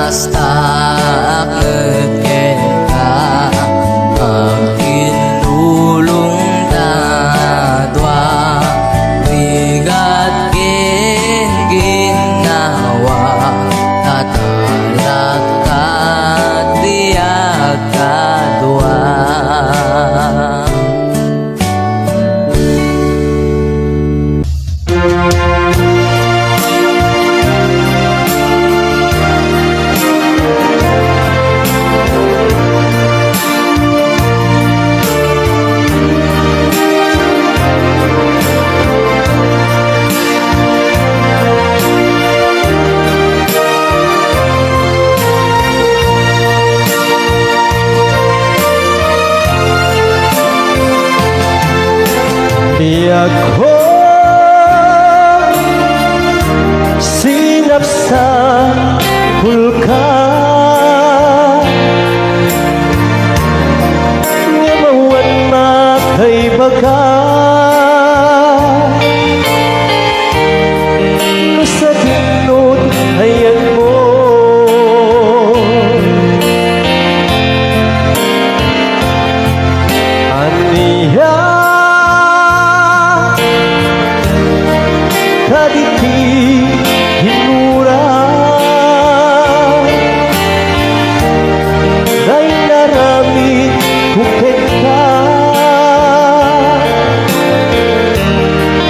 basta ngeken ka makinulong dadwa bigat kin ginawa katalak katiyak kadwa. Di ako sinap sa bulkan ngamawan makay baga sa dinod hayan mo aniya kaditi hinura dahil narami kukit ka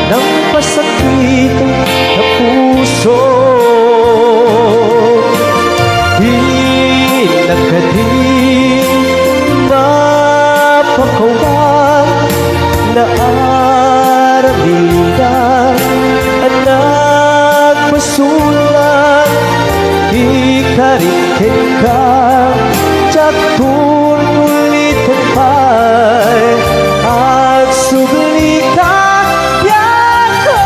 ng pasakit na puso di nagkading mapakawan na aramitan nagpasulat ikarikin ka caktul ulitin pa'y at sublika yako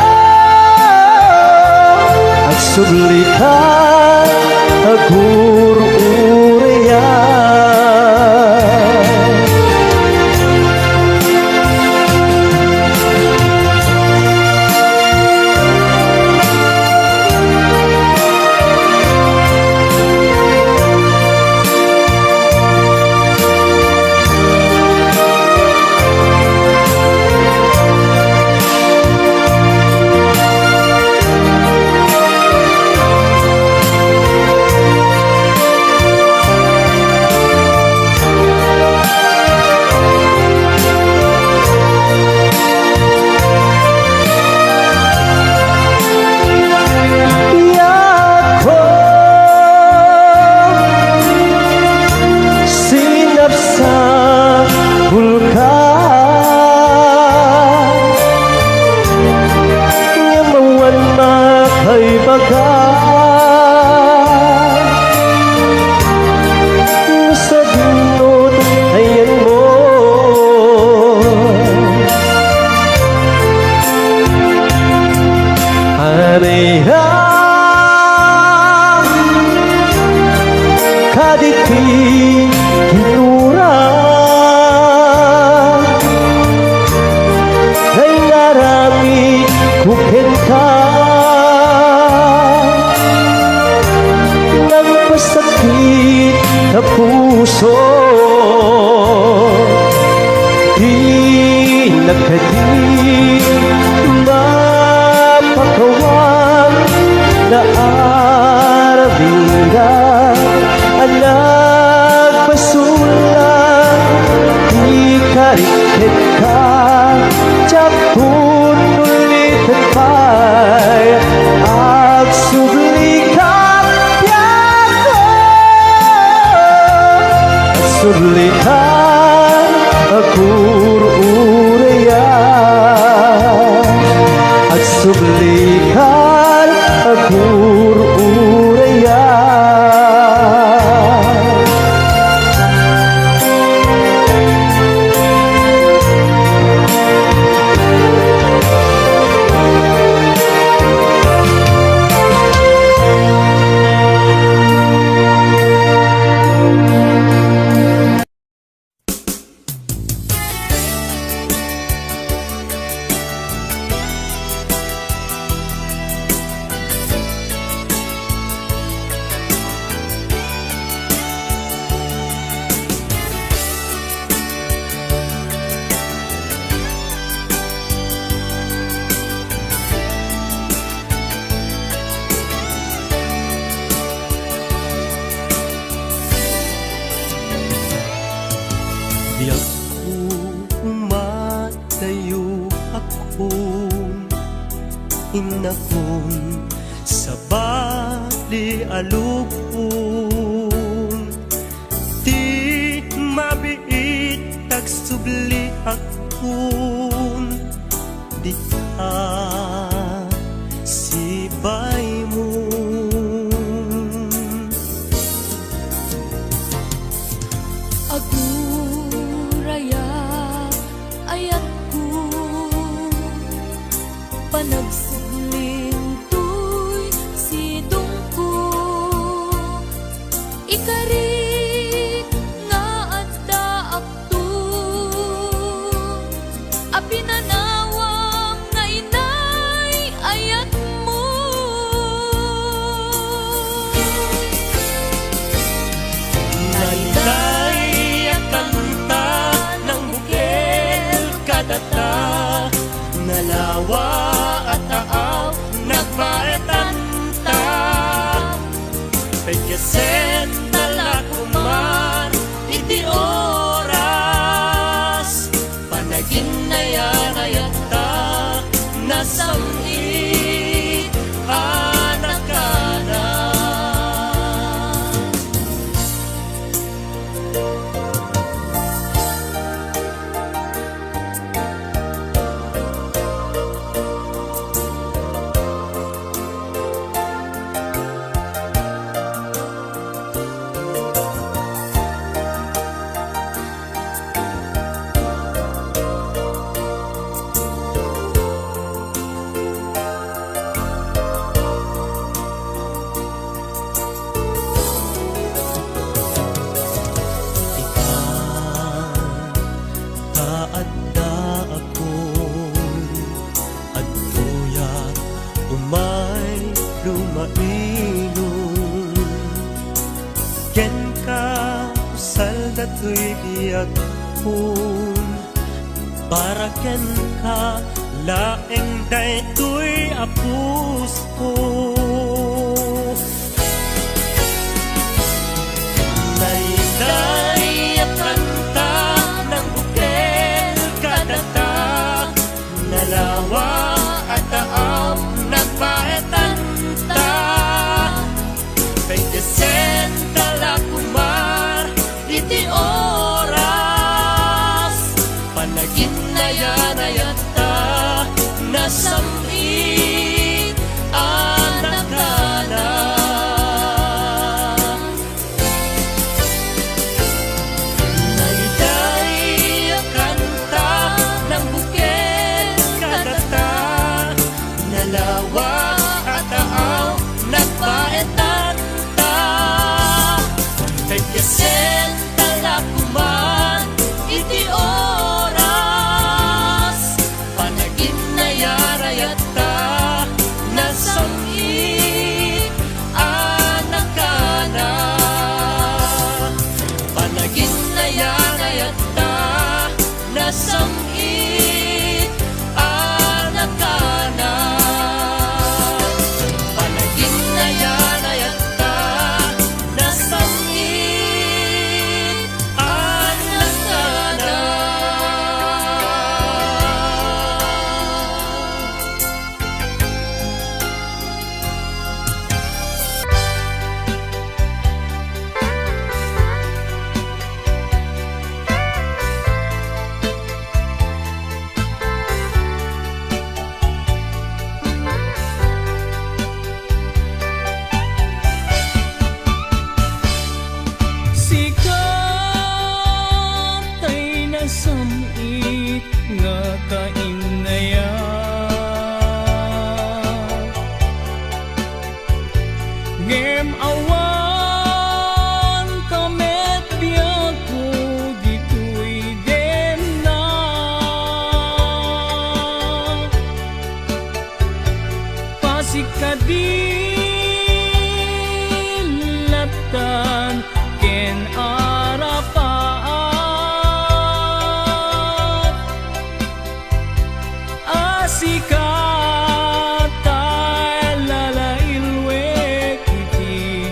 at sublika agururaya. Kaditi hinura ay narami kukin ka ng pasakit na puso di nagkading mapakawan na aramigan anak Diyak ko umatayo akong inakong sa bali alupong di mabiit tagsubli akong di ka sibay mo. Aguraya ayat ko panagsugling tuy sidong ko ikari nga adda akto apinanawang nga inay ayat mo. Naitay at kanta ng bukel kadata, nalawa at taaw nagpaetanta. Pagkasen talakuman iti oras, panagin na yan ayata nasamit anak ka na. Taadda akong adtuya umay lumailon ken ka usal datoy biag kun para ken ka laeng daytoy apus ko. Naitay at kanta ng bukel kadata, nalawa at taaw nagpaetanta. Pagkasen talakumar iti oras, panagin na yan ayata nasamit anak ka na. Naitay ang kanta ng bukel kadata, nalawa at taaw nagpaetanta. Pagkasen talakuman iti oras, panagin na yarayata nasamit anak ka na. Panagin na yarayata nasamit anak ka na. Panagin na yarayata nasamit anak ka na. Sikat ay nasamit nga kainaya ngem awan kamet biag ko ditoy dem na pasikadilatan ken arapaat asikat ay lalailwek iti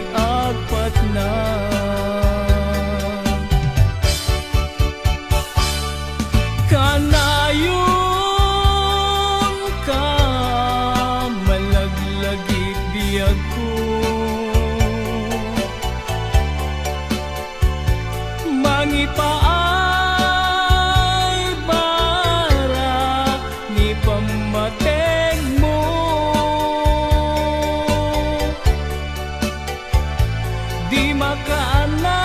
di makaanay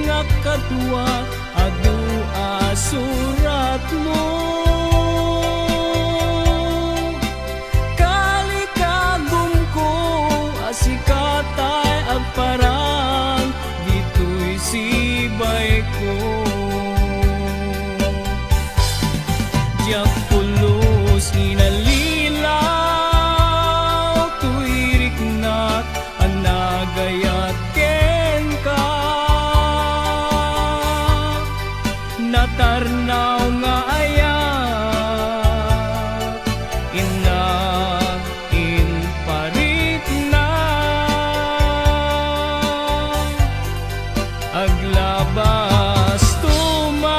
nga kadwa adu asurat mo. Kalikagom ko asikatay agparang dito'y sibay ko. Diyak pulos inalilaw tuirik na anagayat ken ka. Natarnaw nga ayat ina in parit na aglabas tuman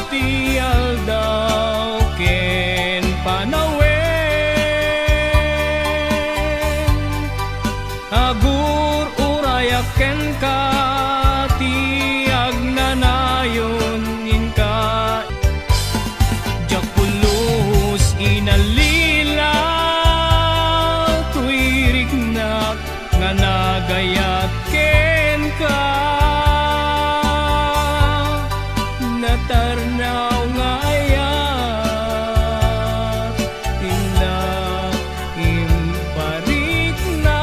tial daw ken panawen. Agur urayak ken ka tiag nanayon inka. Diyak pulos inalilaw tuirik na nga nagayat ken ka. Natarnaw nga ayat ina imparit na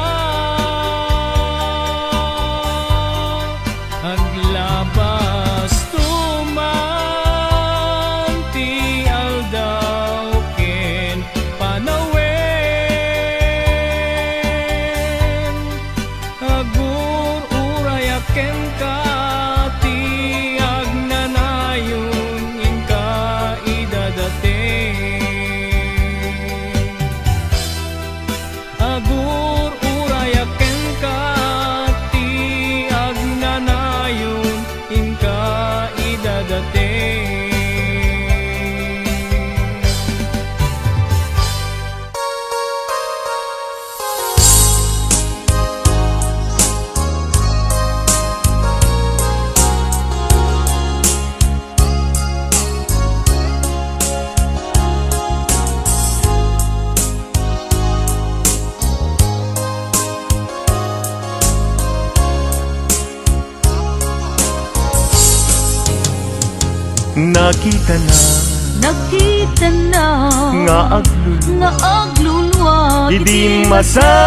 aglabas tuman tial daw ken panawen. Agur urayak ken ka tiag nanayon inka idadating. Agur urayak ken ka tiag nanayon inka idadating. Nakita na Nakita na nga aglulwa nga aglulwa Idi masabat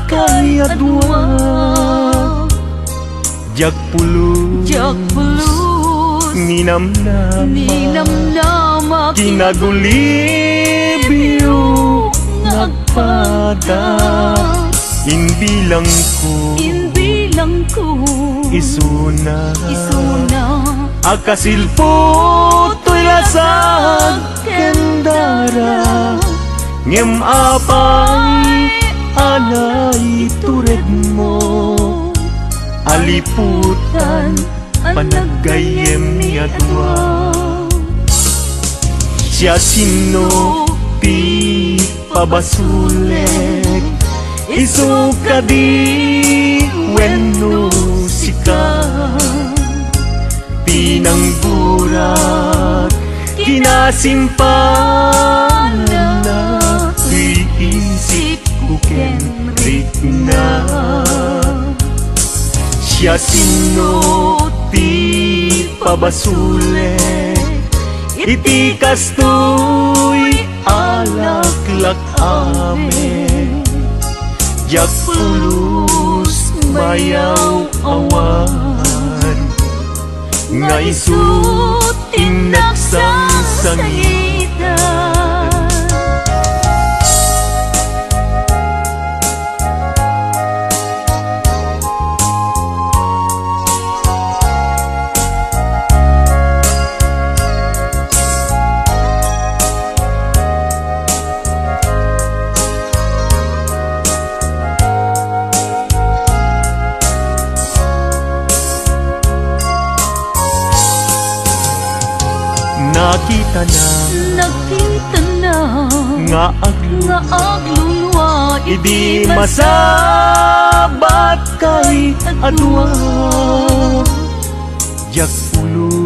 kay adwa Jak pulo Jak pulos ninamnama ninamnama Kinagulibyo ngagpada Inbilang ko inbilang ko isuna isuna Akasilpo to'y lasag kendara Ngem apay alay tured mo Aliputan panagayem ni adwa Siya sino ti pabasulek Isu kadi wenno sika Pinangburat kinasimpanan na Iisip ko kenrik na Siya sino ti pabasulek Iti kastoy alaklak amen Jak pulos mayaw awan Nga isut inagsasangitan Nakita na nga aglulwa Idi masabat kay adwa Jak pulos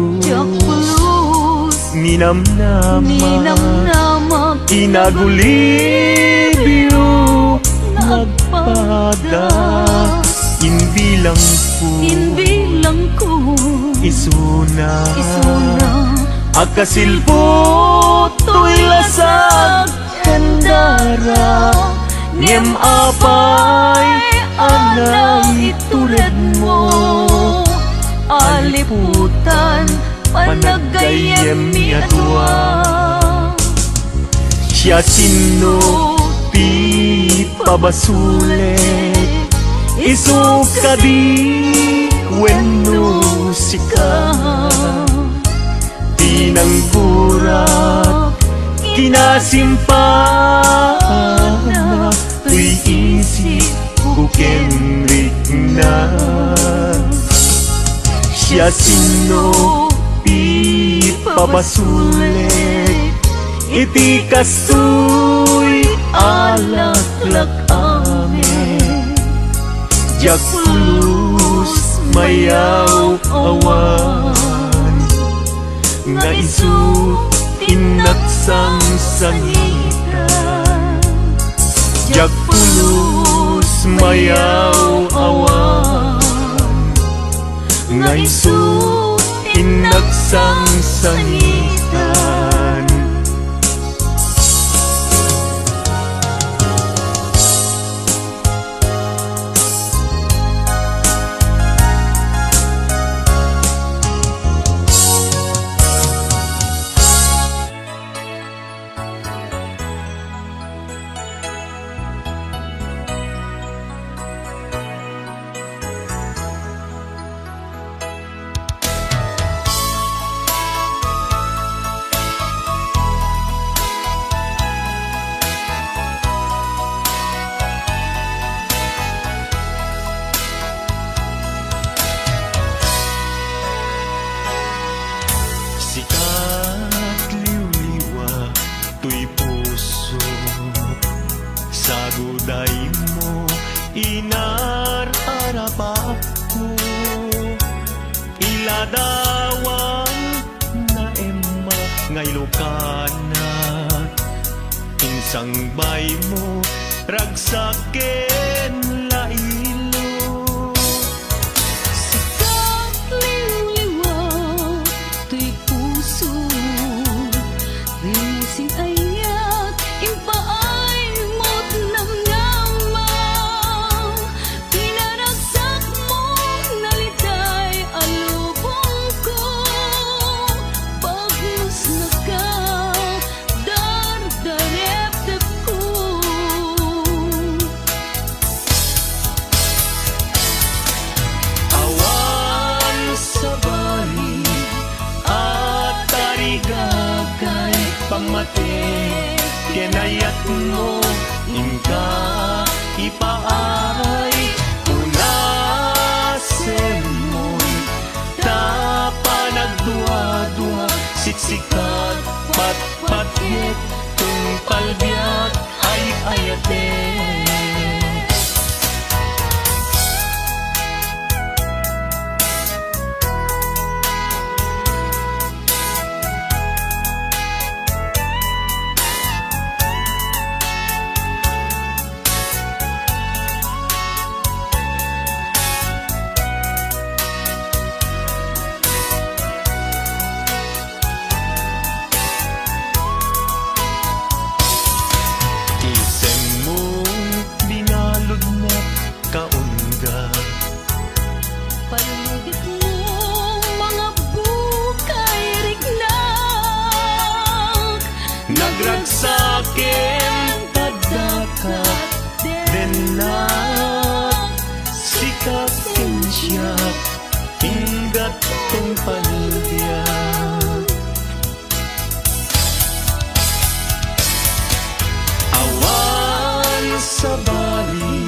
ninamnama ninamnama Kinagulibyo na Isuna Agkasilbot to'y lasag Kandara Ngem apay Anang itulad mo Aliputan Panagayem mi atwa Siya sino Pi pabasulit Isu kadi Wenno sika Tinanggurak Kinasimpana Tuy isip Kukenrik na Siya sino Pi pabasulit Iti kastoy Alaklak amin Jak pulus mayaw awan Nga isu tinaksang sangitan Jak pulus mayaw awan Nga isu tinaksang sangitan Sikat liw-liwa tuy puso Sa guday mo inar-arap ako Iladawan na ema ngaylo ka na Insang bay mo ragsaken lailo Sikat liw-liwa Tuy puso Rinising ayat Impaay mo't namnamaw Pinaragsak mo Nalitay alubong ko Pagmus na ka Dardarep-dep ko Awan sa bali at tarigagay pamate Kinayat mo ingka ipaay Unasen mo'y tapanagdua-dua Siksikat pat-patyet kung palbiyak ay ayate Isem mo binalod na kaunga Palugit mo mga bukay rignak Nagragsaken tadakat denak Sikat siyak Ingat tong palbiyak Awan sa bali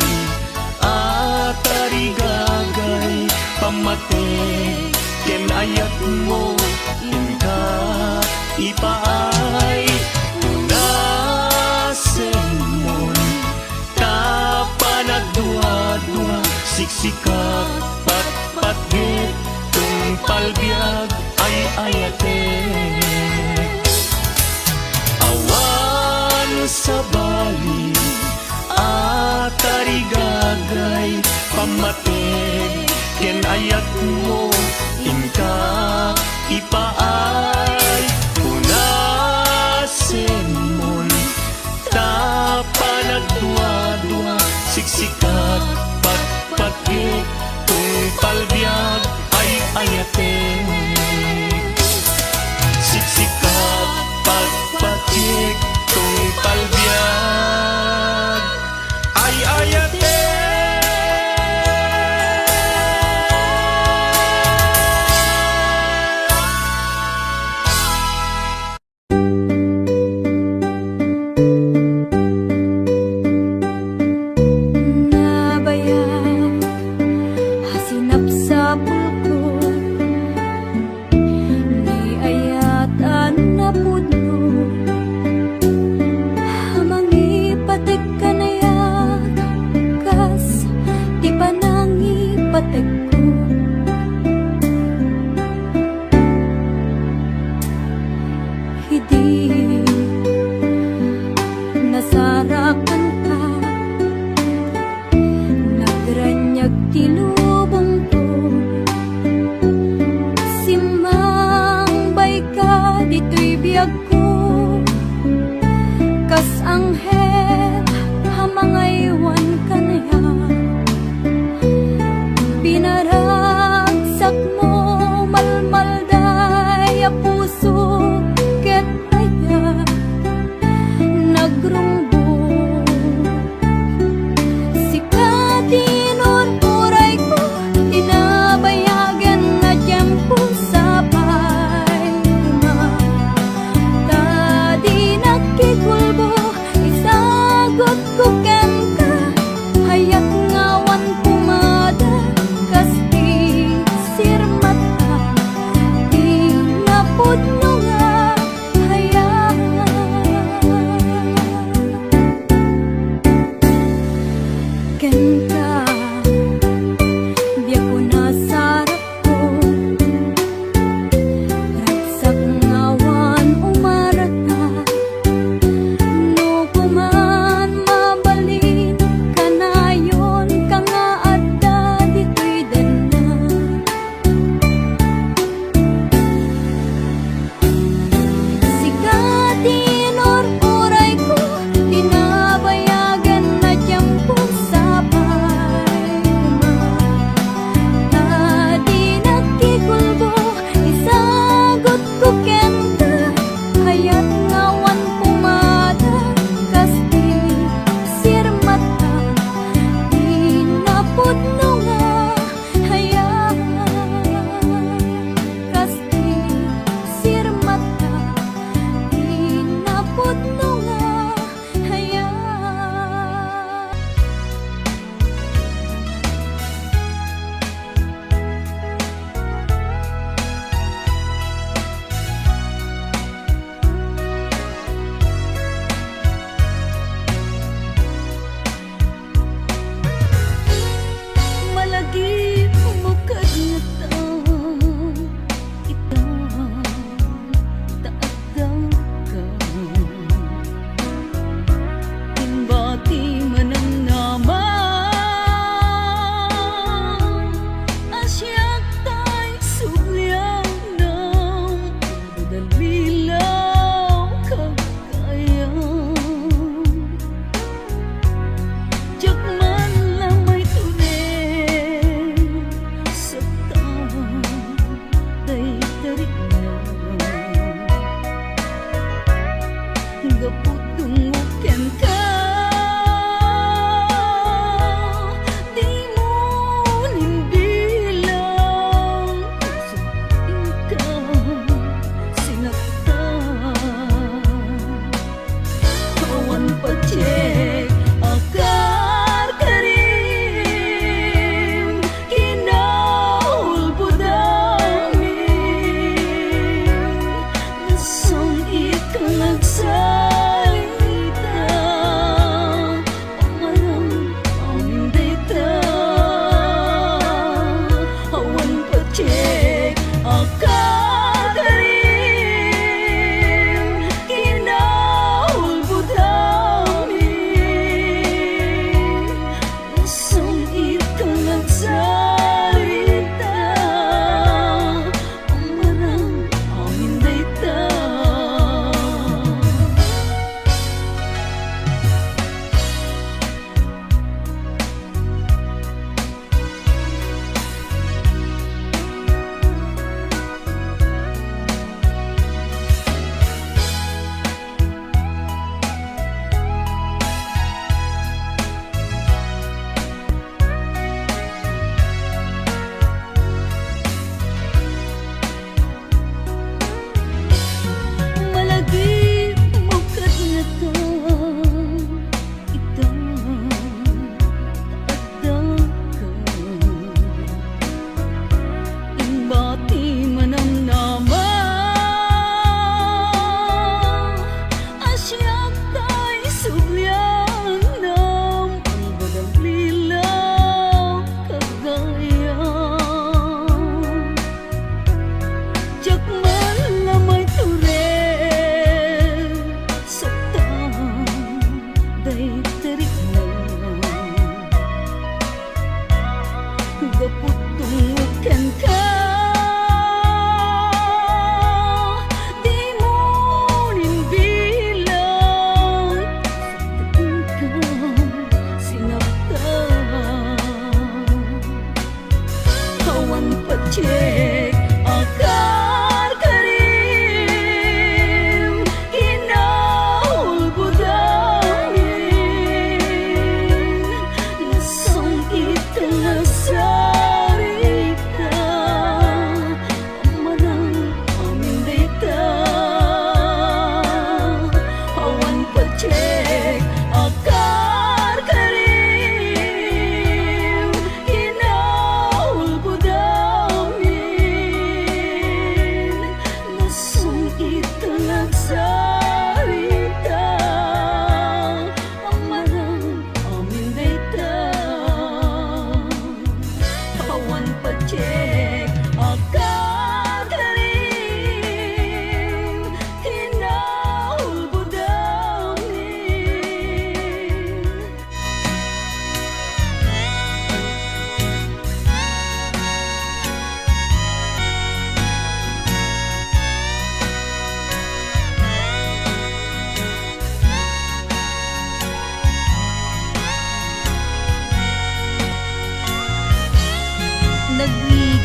at tarigagay pamate Kinayat mo inka ipaay Unasen mo'y tapanagdua-dua Siksikat pat-patgit kung palbiyak ay ayate Awan sa bali at tarigagay pamate Kinayat mo inka ipaay punasen mon tapanagdua-dua siksikat patpatgit tung palbiag ay ayaten siksikat patpatgit tung palbiag ay ayaten. Nabayag hasinap sa pulkon ni ayatan na pudno hamangipatig kanayag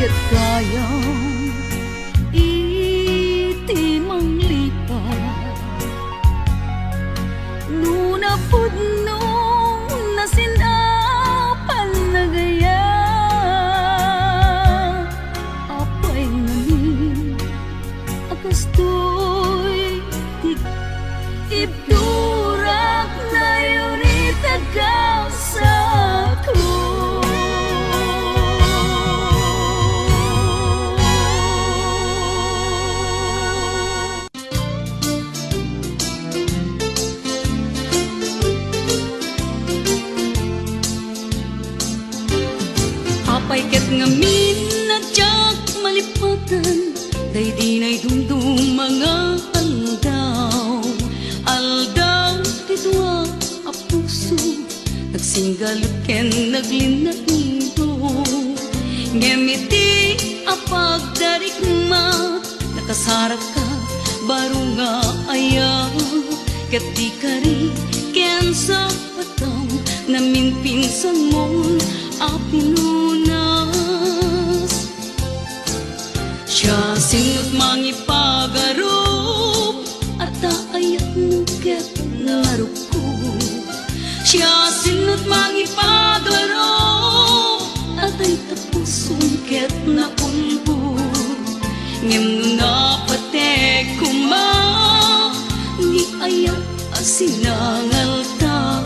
ket kayang iti manglipat nuna pudno nasinapan na gaya apay ngamin agastoy ibdurak na yun itagaw sa ako. Apay ket ngamin na tiyak malipatan day di na'y dumdum mga aldaw tidwa a puso nagsinggalot ken naglinaino ngemiti a pagdarikma nakasarak ka baro nga aya ket di kari ken sa pataw namin pinsan mo a pinunas siya singot mangipagarop at ayat mo ket naruko siya singot mangipagarop at ay tapusong ket naulbo ngem na patek kuma ni ayat asinangal ta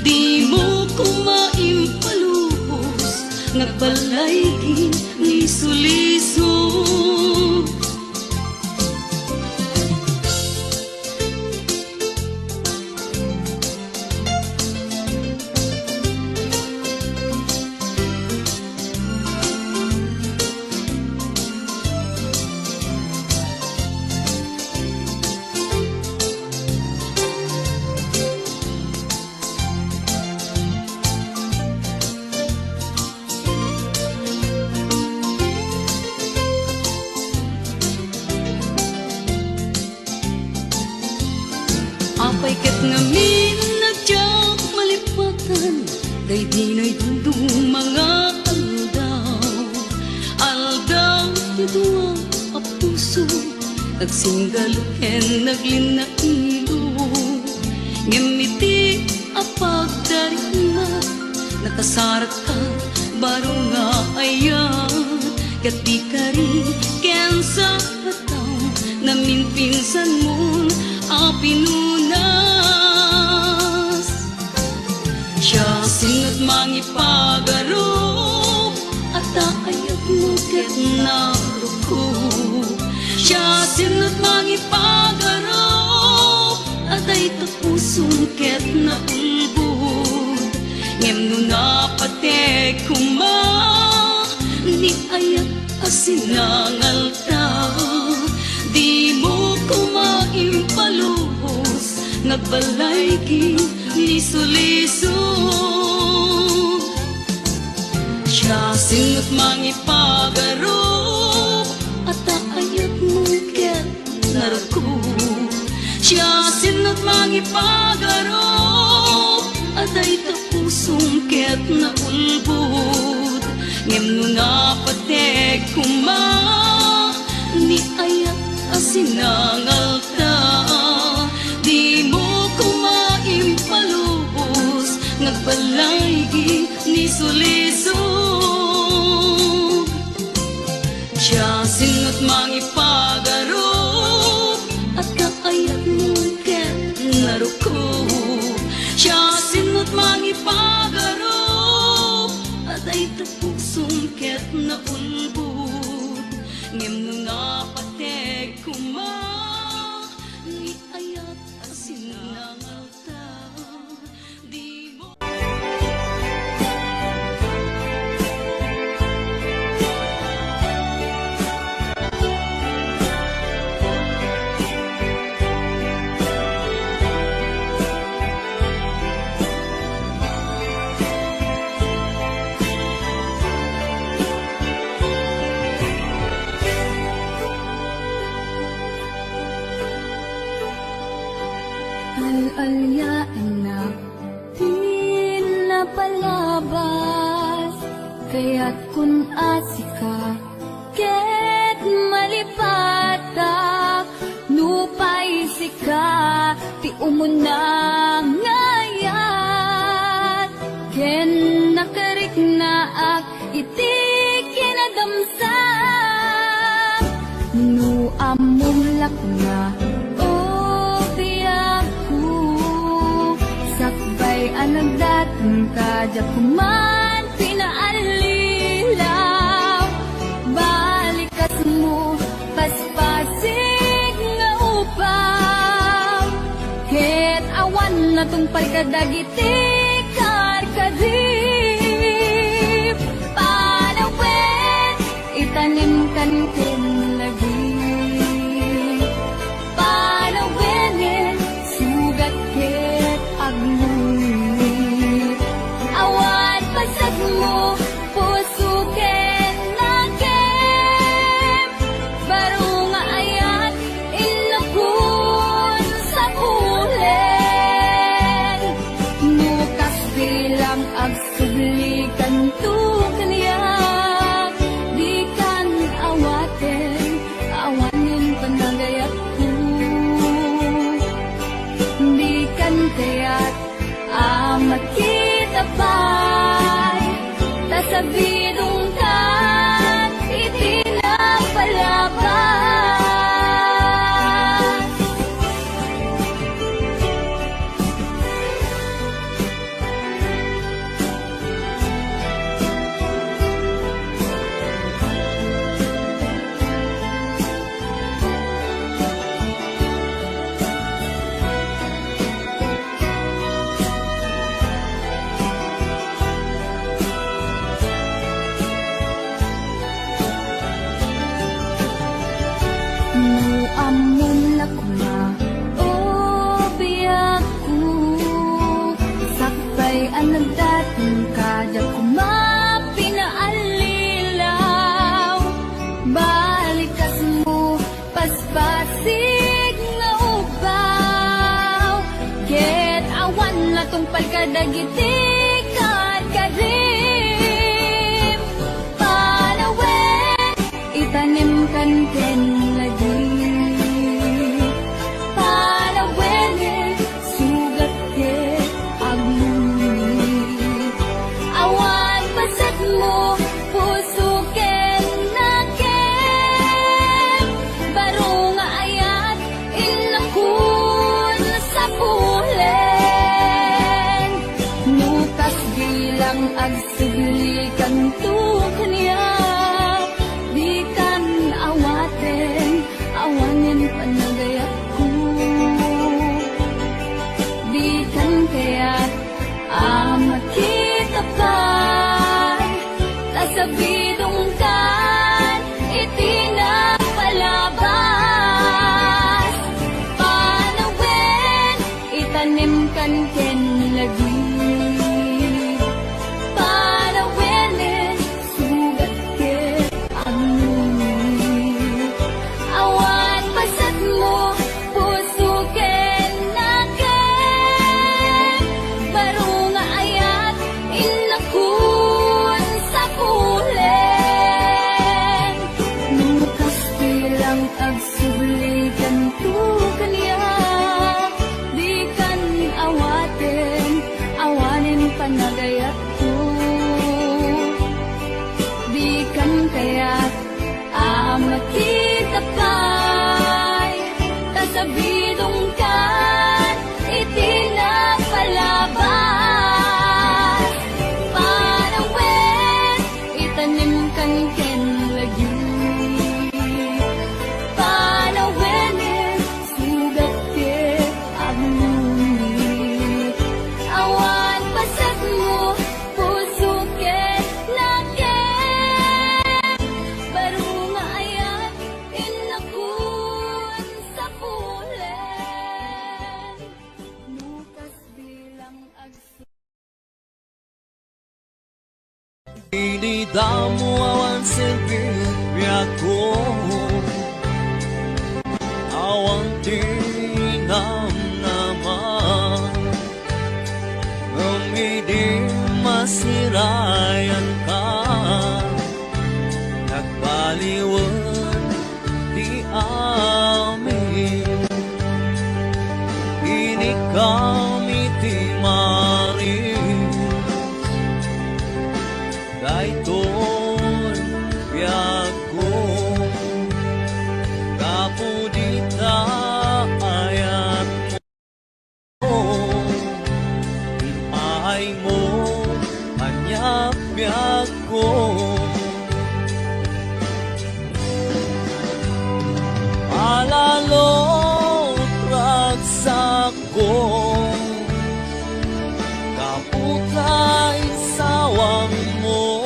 di mo kumaimpalubos ngagbalaygi ni suliso. Apay ket ngamin na tiyak malipatan day di na'y dumdum mga aldaw tidwa a puso nagsinggalot ken naglinailo ngemiti a pagdarikma nakasarak ka baro nga ayan ket di kari ken sa pataw namin pinsan mo a pinunas siya singot mangipagarop at ayat mo ket naruko siya singot mangipagarop at ay tapusong ket naulbod ngem no napatek kuma ni ayat asinangal ta di mo kumaimpalubos ngagbalaygi ni suliso siya singot mangipagarop at ayat mo ket naruko siya singot mangipagarop at ay tapusong ket naulbod ngem no napatek kuma ni ayat asinangal ta di mo kumaimpalubos ngagbalaygi ni suliso siya singot mangipagarop at kaayat mo ket naruko siya singot mangipagarop at ay tapusong ket naulbod ngem no napatek kuma ni ayat asinangal ta di mo. Al-alyain na pinapalabas kaya't kun asika ket malipatak nupay sika ti umunang ngayat ken nakarik naak iti kinadamsak nu among lakna o biyaku sakbay anang datang kadya kuman pinaalilaw balikas mo paspasig nga upaw ket awan na tong pagkadagiti karkadip panawin itanim kan ken lagi panawin sugat ket aglulit awan pasag mo puso ken nagem baro nga ayat inakun sa ulen nukas bilang agsublikan tu kaniyak di kan awaten awanin panagayat ko di kan kaya't amat kita pa'y tasabidong kan itinapalabas no amon lakuna o biyaku sakbay anang dating kadya kuma pinaalilaw balikas mo paspasig nga upaw ket awan na tong pagkadagiti karkadim panawin itanim kan ken lagi panawin sugat ket aglulit awan pasat mo puso ken nagem baro nga ayat inakun sa pulen nukas bilang agsublikan tu kaniyak di kan awaten awanin panagayat ko di kan kaya't amat kita pa'y tasabidong kan itinapalabas panawin itanim kan ken lagi panawin sugat ket aglulit awan pasat mo puso ken nagem baro nga ayat inakun sa pulen nukas bilang agsublikan tu kaniyak di kan awaten awanin panagayat ko di kan kaya't amat kita pa'y tasabidong kan itinapalabas panawin itanim kan ken lagi panawin sugat ket aglulit awan pasag mo puso ket nagem baro nga ayat inakun sa pulen nukas bilang Inidamo awan silbiyaku awan tinam naman umidi masirayan ka aliwan ti amin. Ini kami ti maris, daytoy biag ko, kapudita ayat mo, ay mo, anyap biag ko. Alalo ragsak ko, kaputay sawang mo,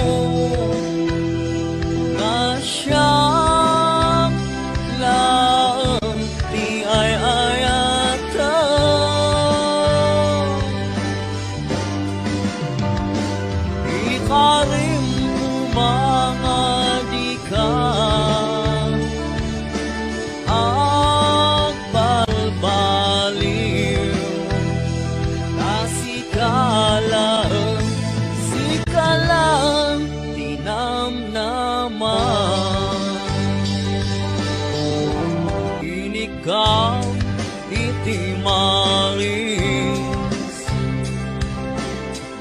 na siyang lang di ay ayatan. Ikarim mga di ka agbalbaliw, sikalang tinamnaman. Inikam iti maris,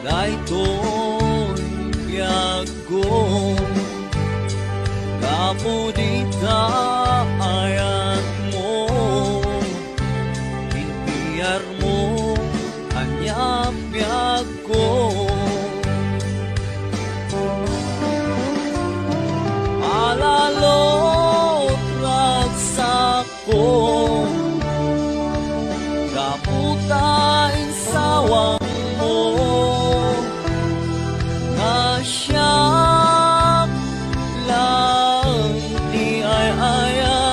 daytoy biag ko, kapudita ayat mo, pinpiyar mo, anyap biag ko. Alalo ragsak ko, kaputay sawang mo, na siyang lang di ay ayatan.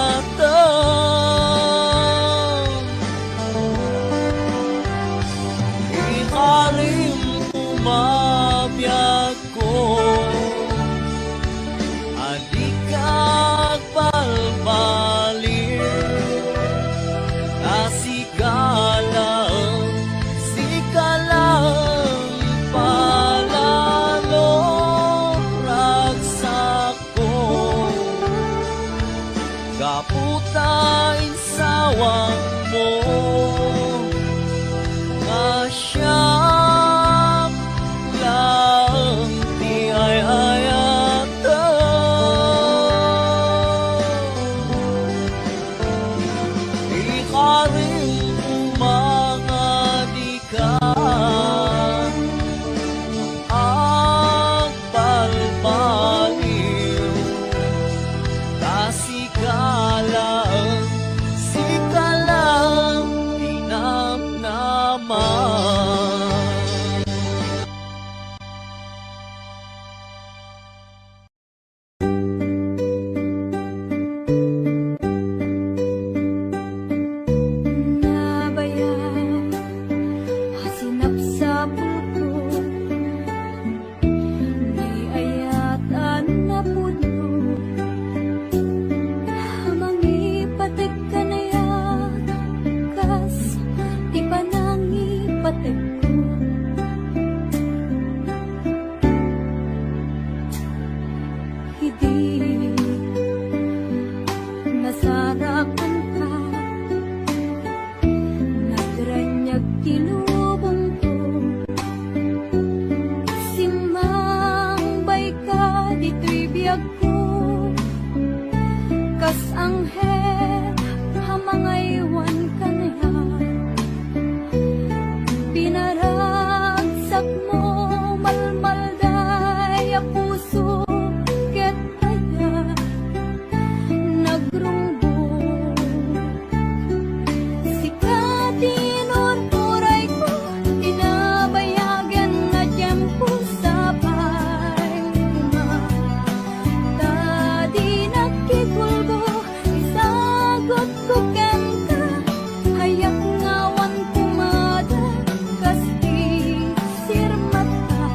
Ikarim umabiyag ko, adikag balbaliw, sikalang palalo ragsak ko, kaputay sawang mo, na siyang lang di ay ayatan. Ikarim mga di ka agbalbaliw, sikalang tinamnaman. Nabayag, hasinap sa puto, may ayatan na puno, mangipatig ka na yan, kas di pa nangipatig ko. Hindi nasarakan ka, nagranyag tinubong ko, simbay ka dito'y biyag ko, kas anghel hamangaywan ka na yan, pinaragsak mo malmalday a puso, ket kaya nagrungbo. Sikatin uray ko, tinabayagan na tiyempo sa paima. Tadi nakikulbo, isagot ko ken ka, hayak ngawan kumada, kas isirmat ka,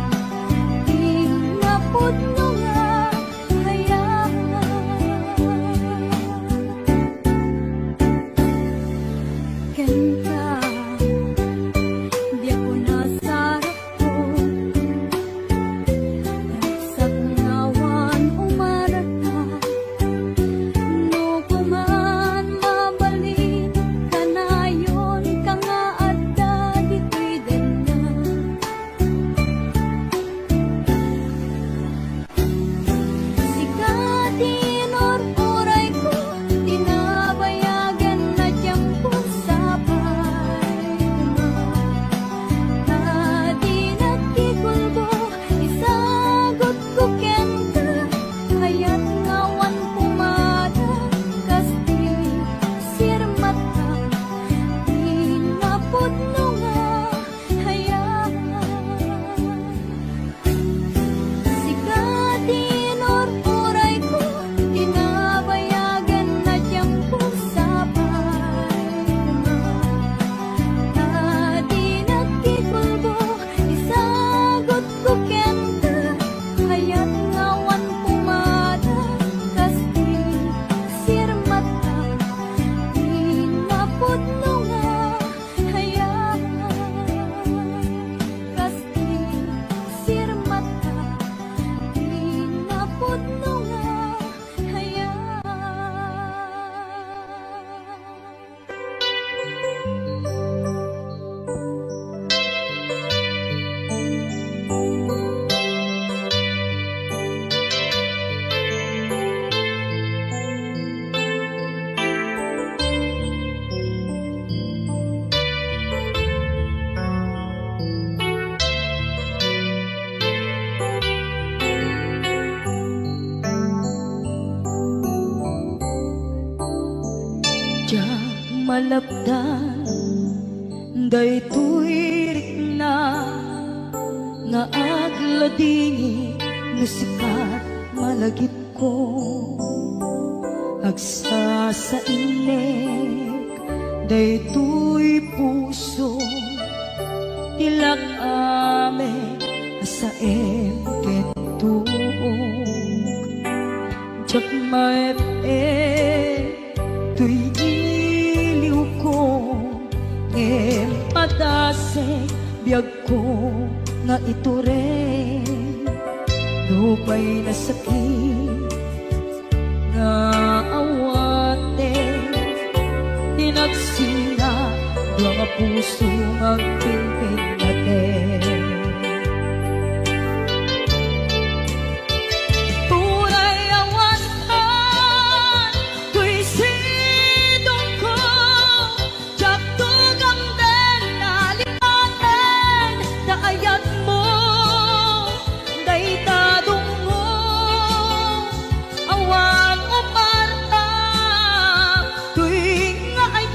malabdan daytoy rikna nga agladini nga sikat malagip ko agsa sa inek daytoy puso tilak ame sa emketuog jak maep tuy iliw ko em padasek biyag ko nga ito rin lupay na sakit nga awate tinagsinga mga puso magpilpil natin tunay awantan tuy sidong ko jak tugang den nalipaten naayat mo daytadong mo awan umarta tuy nga ay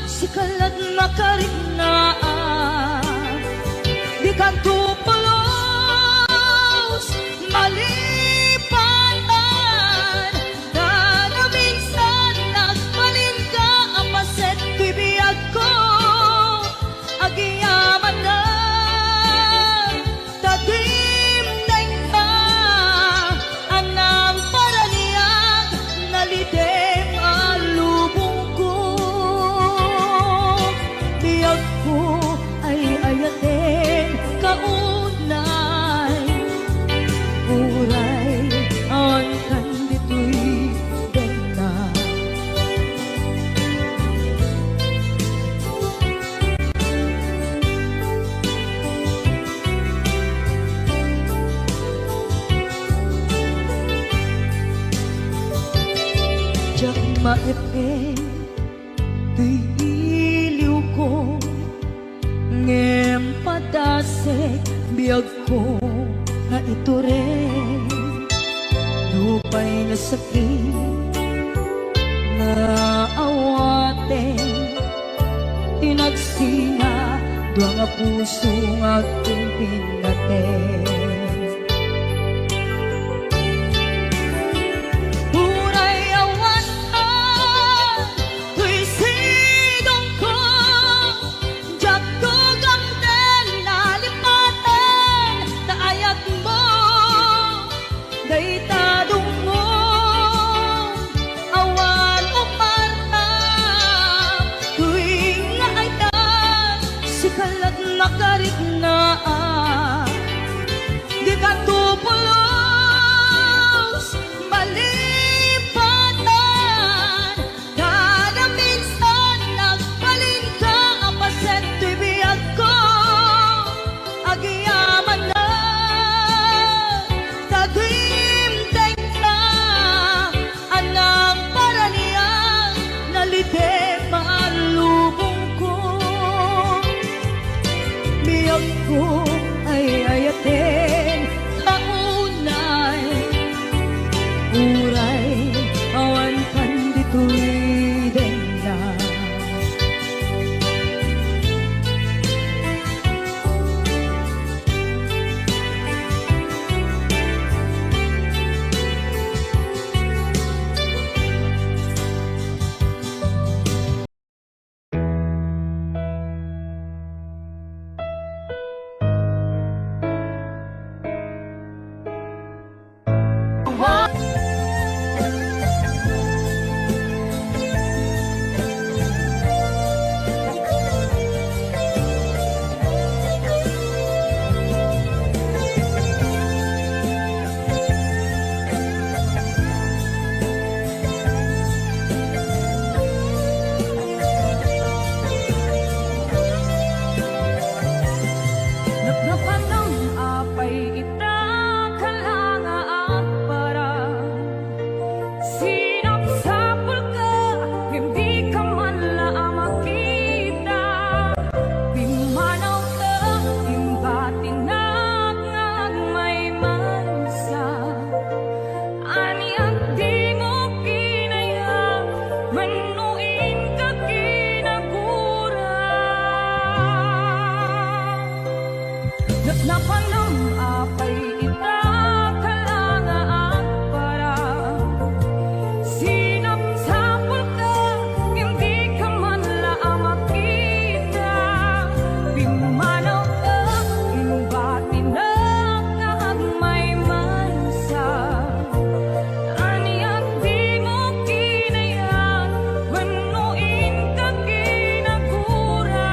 sikalat makarinaan di ka tupalos malipatan na na minsan nagbalin ka ang paset bibiyag ko agiyaman na tatimneng ka anang paraniyag nalidem alubong ko biyag ko ay ayatin kaunay uray ang kandito'y dena jak maepe tuy iliw ko ngem padasek biyag ko nga ito rin lupay na sakit nga awate tinagsinga dua nga puso nga pinpinaten Uray awantan tuy sidong ko jak tugang den nalipaten naayat mo daytadong mo awan umarta tuy nga ay sikalat makarinaan di ka tupulos malipatan kada minsan nagbalin ka ang paset bibiyag ko agiyaman na tagimdeng na anang paraniyang nalidem alubong ko biyag ko ay ayatin kaunay uray awan kandito'y denda Nagkapanam apay ita kalangaan para sinapsapul ka, hindi ka man lang makita. Pimanaw ka, inubati na kahagmay man sa aniyak di mo kinaya, wanuin ka kinagura.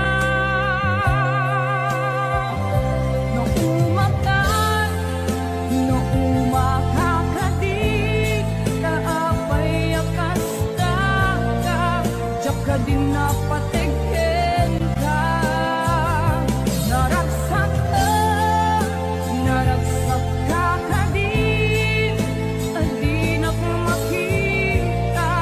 No umakan, no umakakadig, kaapay akasta ka, tiyak ka din napatigin ka. Naragsak ka kadin, adi na makita,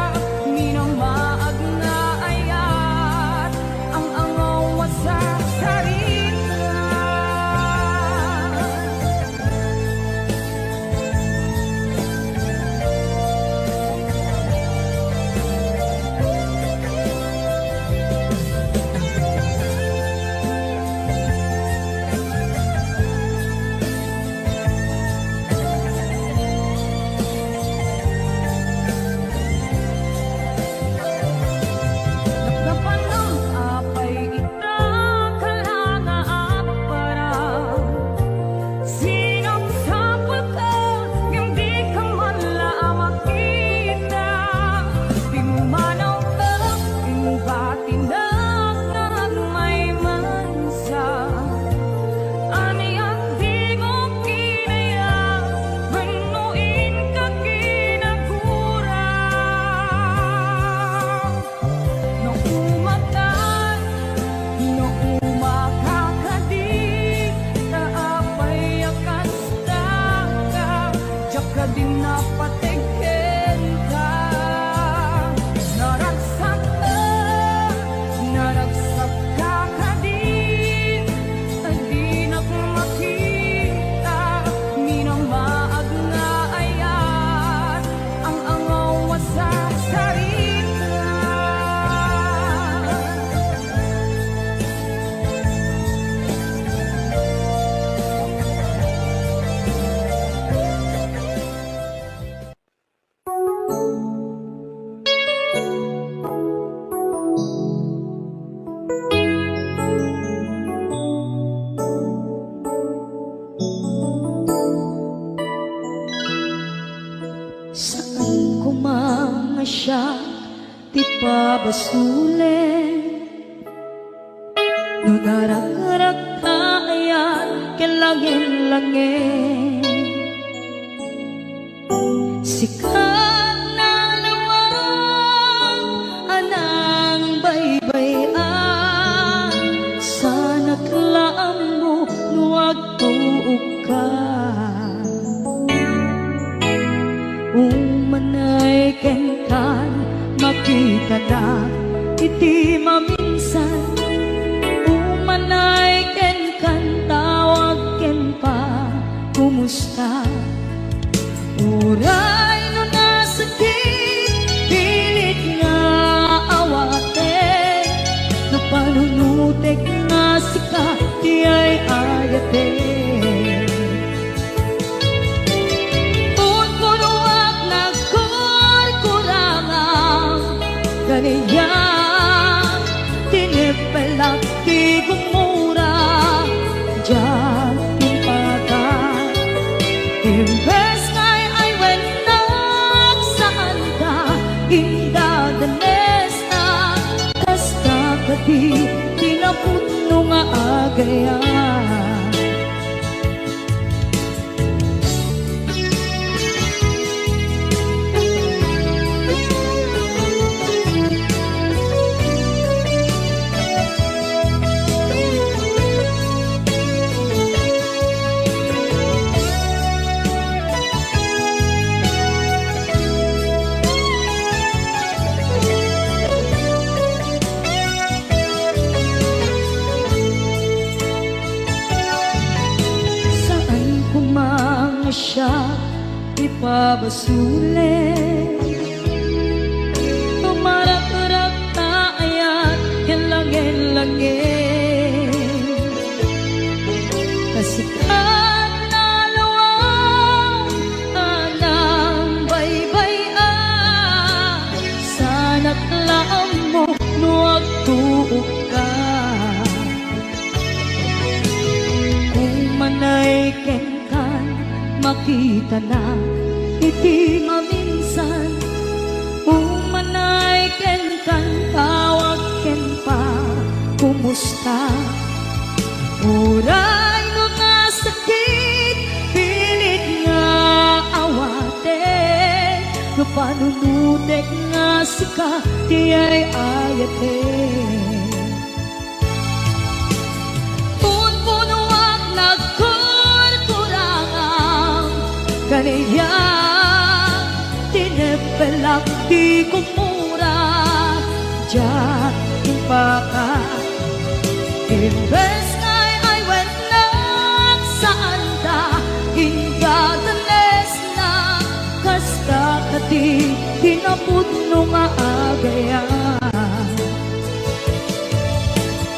minamaag na ayat, ang angaw sa sarita. Nagkapanam apay ita kalangaan para sinapsapul ka, hindi ka man lang makita. Pimanaw ka, inubati na kahagmay man sa aniyak di mo kinaya, wanuin ka kinagura. No umakan, no umakakadig, kaapay akasta ka, tiyak ka din napatigin ka. Naragsak ka kadin, adi na makita, minamaag na ayat, ang angaw sa sarita. Saan ko mga siya ti pabasulen, no narak-arak ka ayan kilangin-langin. Sikat na lawang anang baybayan, sana klaam mo nuwag tuog ka. Umanay ken kan makita na iti maminsan, umanay ken kan tawag ken pa kumusta. Uray no nasakit, pilit nga awate, no panunutek nga sika di ay ayate. Unpunuak nagkurkurangang ganiya, tinipelak di gumura, diyan timpagan. Imbes ngay ay wenak saan ka, indadanes na, kasta ka di tinaputno nga agayan. Siya ipabasule, tumarak-rak na ayat kilangin-langin, kasi ka ken kan makita na iti maminsan umanay ken kan tawag ken pa kumusta uray no nga sakit pilit nga awaten no panunudek nga sika di ay ayaten punpunuak nagkurkurangang kaniya tinepelak di kumura diyan impaka imbes ngay ay wenak saan ta ingadanes na kasta kati tinapudno nga agayan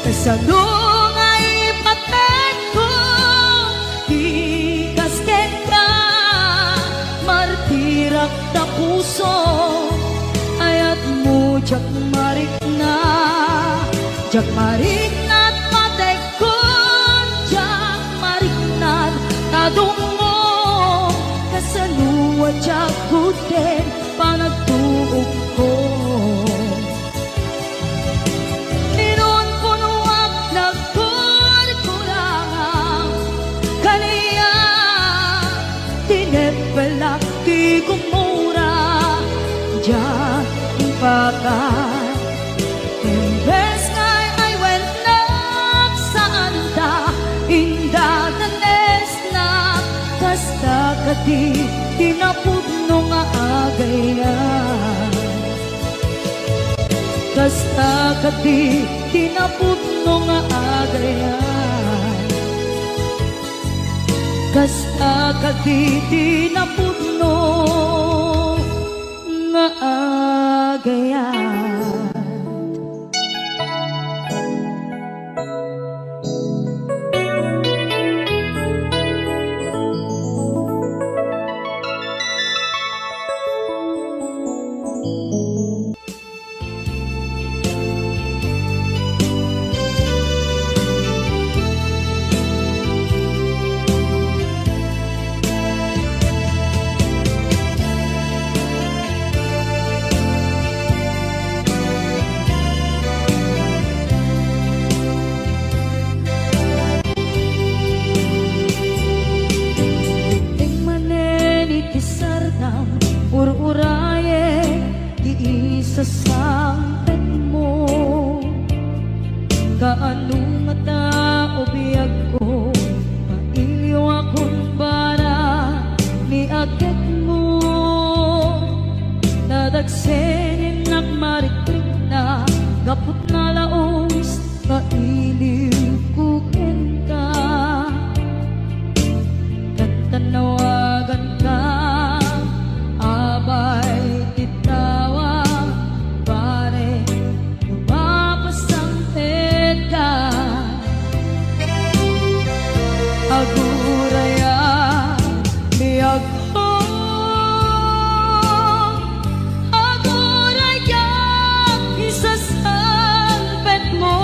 kasalong ay paten ko di kasken ka martirak ta puso ayat mo jak marik na patek ko jak marik na tadungo kasaluwa jak kuten panagtuog ko ninon punuak nagkurkurangang kaniya tinepelak di kumura diyan ipakan imbes ngay ay wenak saan ta indadanes na kasta kati tinapudno nga agayan kasta kati tinapudno nga agayan kasta kati tinapudno nga agayan ururaye di isasampet mo kaano nga ta ubiyag ko mailyo akong para ni agad mo nadagsenin nagmarikrik na gapot na laos kailiw ko kenta nagtanawagan ka abay itawa pare lumapasang teka aguraya biyag ko aguraya isasalpet mo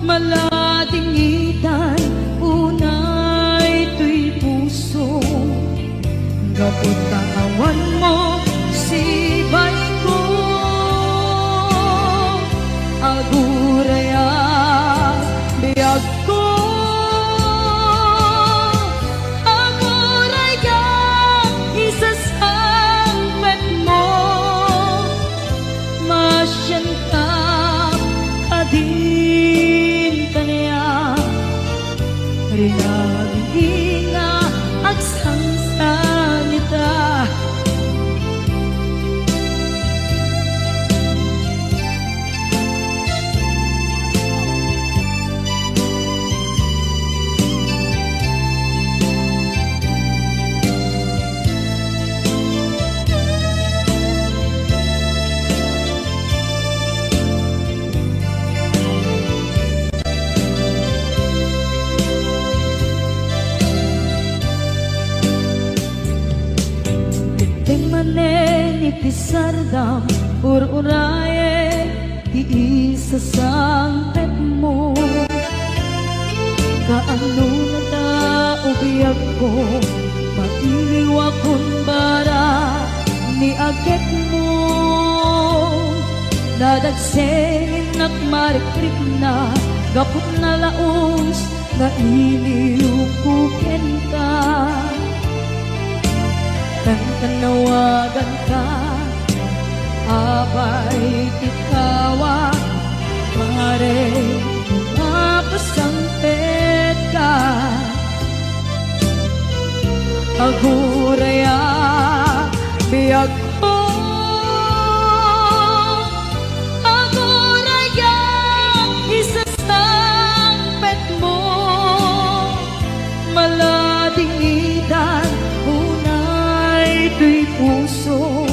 maladingitan unay tuy puso gapot awan mo sibay ko aguraya biyag ko aguraya isasampet mo masyan ka kadin kanya rinaging nga agsansanita iti sardam ururaye di isasampet mo kaano na ta ko mailiwa kung bara ni agit mo dadagsen at marikrik na gapot na laos nga iliupukin ka tanawagan ka abay tikawa pare mapasampet ka aguraya biyag ko aguraya isasampet mo maladingitan unay tuy puso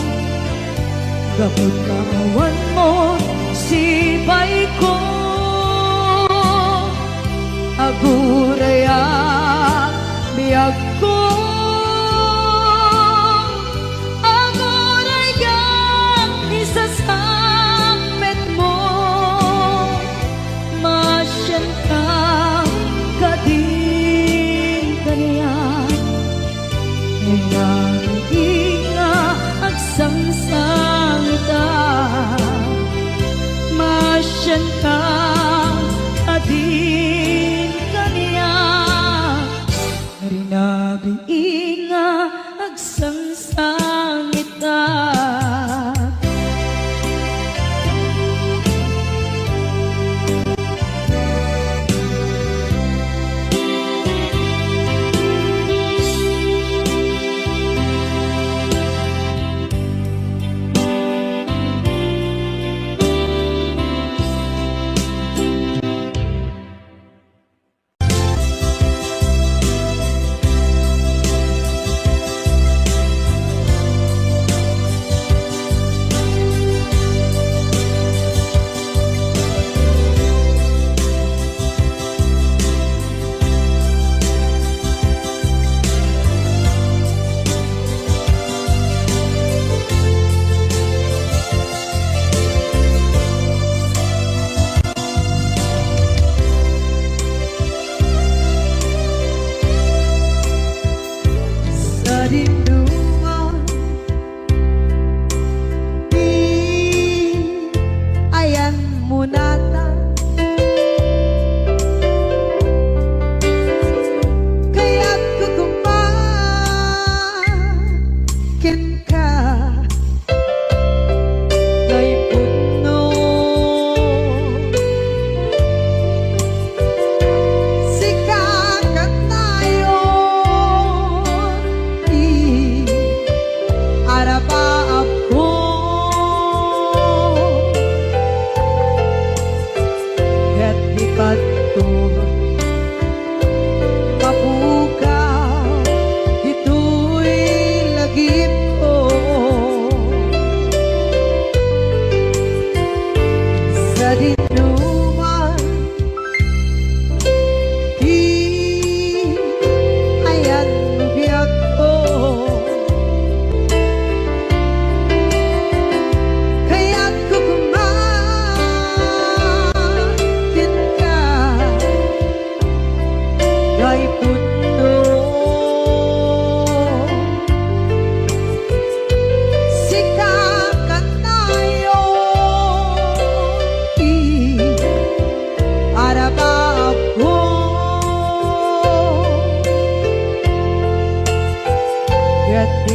gapot kawan mo sibay ko aguraya biyag ko aguraya isasampet mo masyan ka kadin kaniya nga agsangsangita masyan ka adin kaniya rinabi nga agsangsangita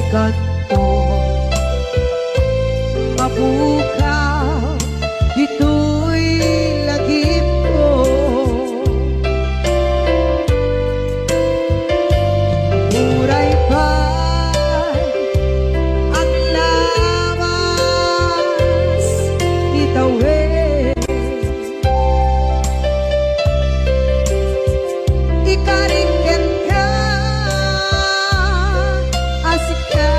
kanto mabukaw dito'y lagip ko muray pa'y ang lawas itawid ikaringgan ka asika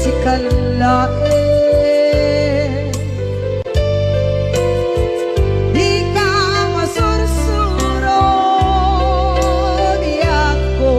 sikalain di ka masursuro di ako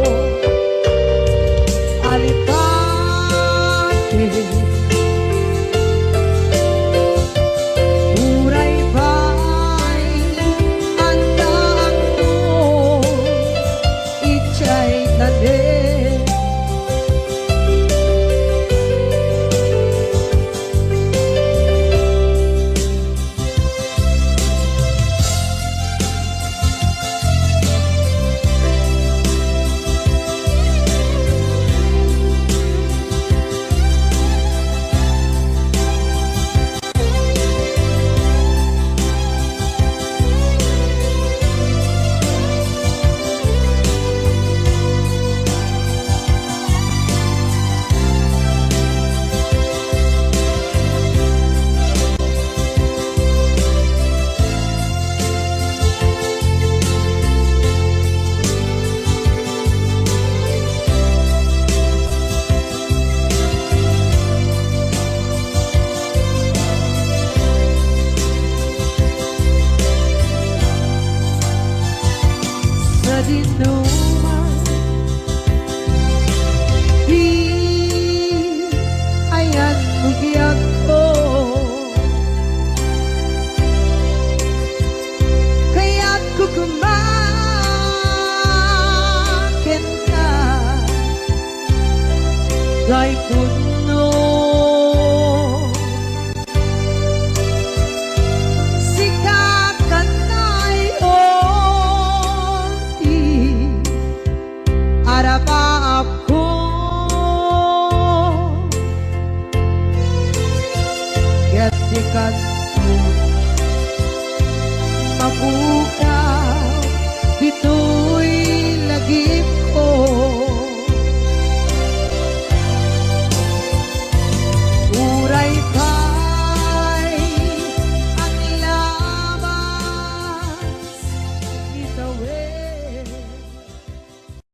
dinuman di ayan bugyan ko kaya't kukumakin ka gay puno ako Gatikan mo mabuka